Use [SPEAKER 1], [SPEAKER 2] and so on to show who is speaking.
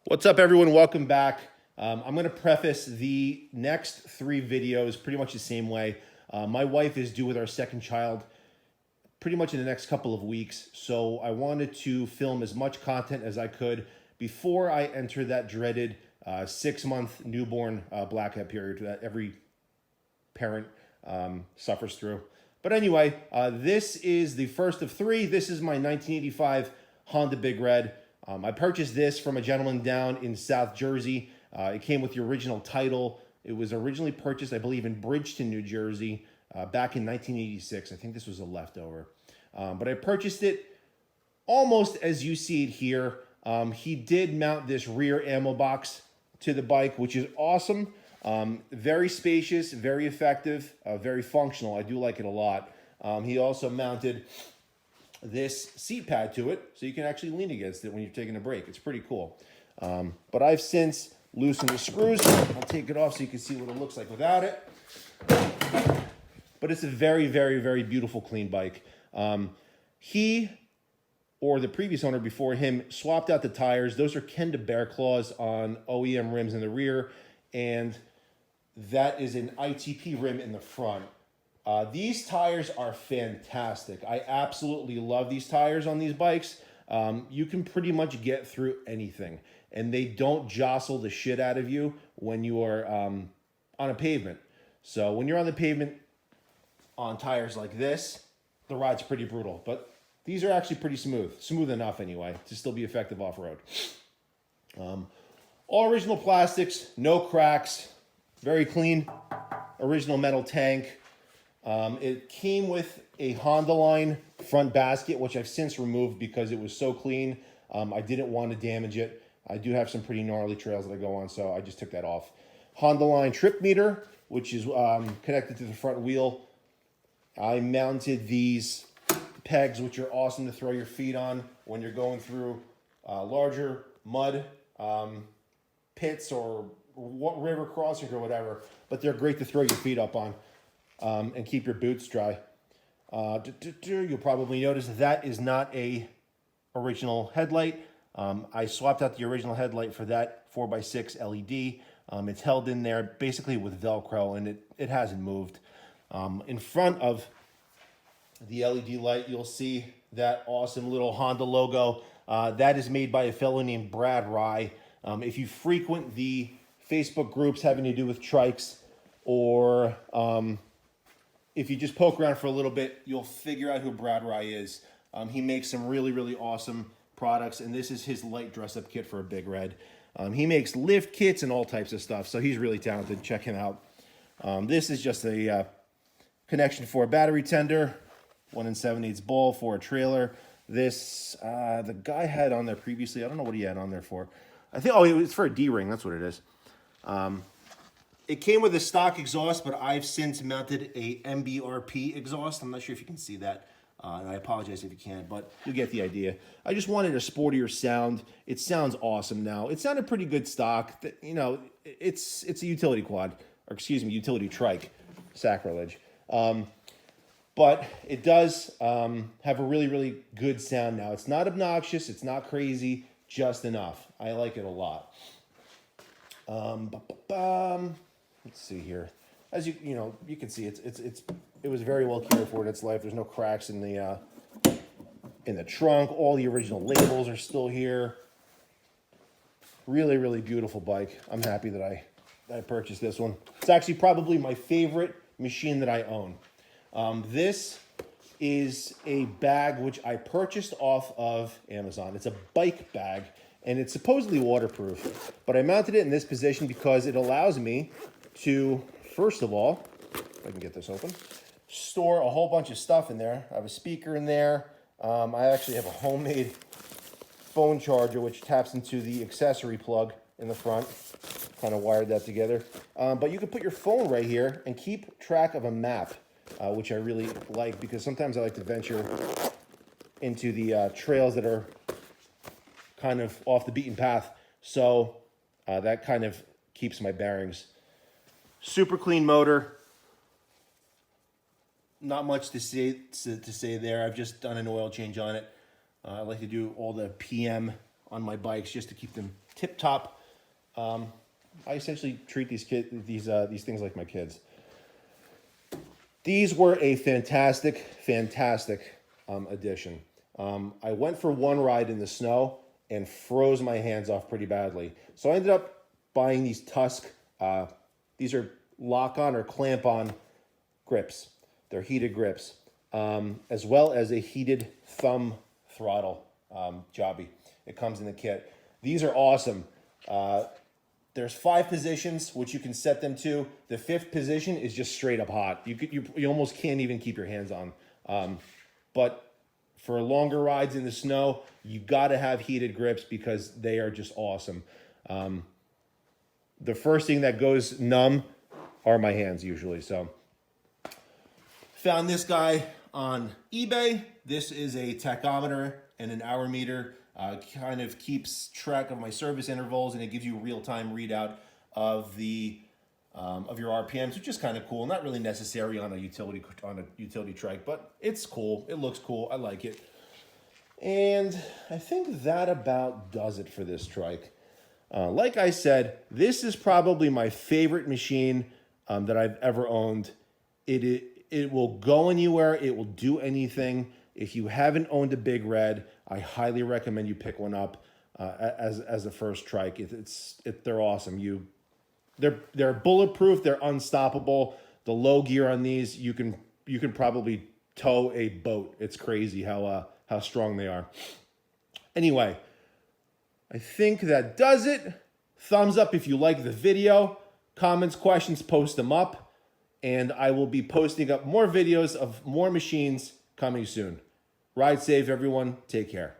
[SPEAKER 1] What's up, everyone? Welcome back. I'm going to preface the next 3 videos pretty much the same way. My wife is due with our second child pretty much in the next couple of weeks, so I wanted to film as much content as I could before I enter that dreaded 6-month newborn blackout period that every parent suffers through. But anyway, this is the first of 3. This is my 1985 Honda Big Red. I purchased this from a gentleman down in South Jersey. It came with the original title. It was originally purchased, I believe, in Bridgeton, New Jersey, back in 1986. I think this was a leftover. But I purchased it almost as you see it here. He did mount this rear ammo box to the bike, which is awesome. Very spacious, very effective, very functional. I do like it a lot. He also mounted this seat pad to it, so you can actually lean against it when you're taking a break. It's pretty cool. But I've since loosened the screws. I'll take it off so you can see what it looks like without it. But it's a very, very, very beautiful, clean bike. He, or the previous owner before him, swapped out the tires. Those are Kenda Bear Claws on OEM rims in the rear, and that is an ITP rim in the front. These tires are fantastic. I absolutely love these tires on these bikes. You can pretty much get through anything, and they don't jostle the shit out of you when you are on a pavement. So when you're on the pavement on tires like this, the ride's pretty brutal, but these are actually pretty smooth enough anyway to still be effective off-road. All original plastics, no cracks, very clean, original metal tank. It came with a Honda line front basket, which I've since removed because it was so clean. I didn't want to damage it. I do have some pretty gnarly trails that I go on, so I just took that off. Honda line trip meter, which is connected to the front wheel. I mounted these pegs, which are awesome to throw your feet on when you're going through larger mud pits or river crossings or whatever, but they're great to throw your feet up on. And keep your boots dry. You'll probably notice that is not a original headlight. I swapped out the original headlight for that 4x6 LED. It's held in there basically with Velcro, and it hasn't moved. In front of the LED light, you'll see that awesome little Honda logo. That is made by a fellow named Brad Rye. If you frequent the Facebook groups having to do with trikes, or if you just poke around for a little bit, you'll figure out who Brad Rye is. He makes some really, really awesome products, and this is his light dress-up kit for a Big Red. He makes lift kits and all types of stuff, so he's really talented. Check him out. This is just a connection for a battery tender, 1 7/8 ball for a trailer. This, the guy had on there previously, I don't know what he had on there for. I think, it was for a D-ring, that's what it is. It came with a stock exhaust, but I've since mounted a MBRP exhaust. I'm not sure if you can see that. And I apologize if you can't, but you get the idea. I just wanted a sportier sound. It sounds awesome now. It sounded pretty good stock. You know, it's a utility quad, or excuse me, utility trike. Sacrilege. But it does have a really, really good sound now. It's not obnoxious. It's not crazy. Just enough. I like it a lot. Let's see here. As you can see, it was very well cared for in its life. There's no cracks in the trunk. All the original labels are still here. Really, really beautiful bike. I'm happy that I purchased this one. It's actually probably my favorite machine that I own. This is a bag which I purchased off of Amazon. It's a bike bag, and it's supposedly waterproof. But I mounted it in this position because it allows me to, first of all, if I can get this open, store a whole bunch of stuff in there. I have a speaker in there. I actually have a homemade phone charger which taps into the accessory plug in the front. Kind of wired that together. But you can put your phone right here and keep track of a map, which I really like because sometimes I like to venture into the trails that are kind of off the beaten path. So that kind of keeps my bearings. Super clean motor. Not much to say there. I've just done an oil change on it. I like to do all the PM on my bikes just to keep them tip top. I essentially treat these things like my kids. These were a fantastic addition. I went for one ride in the snow and froze my hands off pretty badly. So I ended up buying these Tusk. These are lock-on or clamp-on grips. They're heated grips, as well as a heated thumb throttle jobby. It comes in the kit. These are awesome. There's 5 positions which you can set them to. The 5th position is just straight up hot. You almost can't even keep your hands on. But for longer rides in the snow, you got to have heated grips because they are just awesome. The first thing that goes numb are my hands usually. So found this guy on eBay. This is a tachometer and an hour meter. Kind of keeps track of my service intervals, and it gives you a real-time readout of the of your RPMs, which is kind of cool. Not really necessary on a utility trike, but it's cool. It looks cool. I like it. And I think that about does it for this trike. Like I said, this is probably my favorite machine that I've ever owned. It will go anywhere. It will do anything. If you haven't owned a Big Red, I highly recommend you pick one up as a first trike. They're awesome. They're bulletproof. They're unstoppable. The low gear on these, you can probably tow a boat. It's crazy how strong they are. Anyway, I think that does it. Thumbs up if you like the video. Comments, questions, post them up. And I will be posting up more videos of more machines coming soon. Ride safe, everyone. Take care.